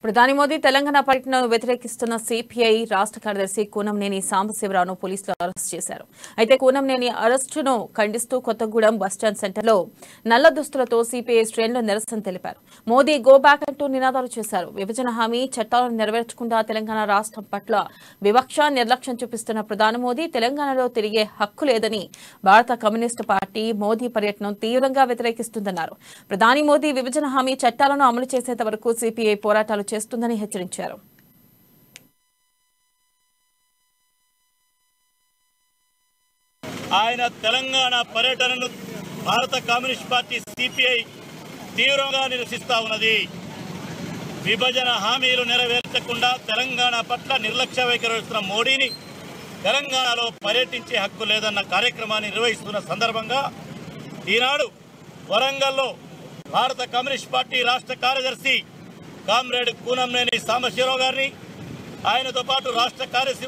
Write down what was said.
ప్రధాని మోదీ తెలంగాణ పర్యటనను వ్యతిరేకిస్తున్న సిపిఐ రాష్ట్ర కార్యదర్శి కూనంనేని సాంబశివరావును పోలీసులు అరెస్ట్ చేశారు. అయితే కూనంనేని అరెస్టును ఖండిస్తూ కొత్తగూడెం బస్టాండ్ సెంటర్లో నల్ల దుస్తులతో సిపిఐ శ్రేణులు నిరసన తెలిపారు. మోదీ గో బ్యాక్ అంటూ నినాదాలు చేశారు. విభజన హామీ చట్టాలను నెరవేర్చకుండా తెలంగాణ రాష్ట్రం పట్ల వివక్ష నిర్లక్ష్యం చూపిస్తున్న ప్రధాని మోదీ తెలంగాణలో తిరిగే హక్కు లేదని భారత కమ్యూనిస్టు పార్టీ మోదీ పర్యటనను తీవ్రంగా వ్యతిరేకిస్తుందన్నారు. ప్రధాని మోదీ విభజన హామీ చట్టాలను అమలు చేసేంత వరకు సిపిఐ పోరాటాలు చేస్తుందని హెచ్చరించారు. ఆయన తెలంగాణ పర్యటనను భారత కమ్యూనిస్ట్ పార్టీ సిపిఐ తీవ్రంగా నిరసిస్తా ఉన్నది. విభజన హామీలు నెరవేర్చకుండా తెలంగాణ పట్ల నిర్లక్ష్య వైఖరిస్తున్న మోడీని తెలంగాణలో పర్యటించే హక్కు లేదన్న కార్యక్రమాన్ని నిర్వహిస్తున్న సందర్భంగా ఈనాడు వరంగల్లో భారత కమ్యూనిస్ట్ పార్టీ రాష్ట్ర కార్యదర్శి కామ్రేడ్ కూనంనేని సాంబశివరావు గారిని ఆయనతో పాటు రాష్ట్ర కార్యదర్శి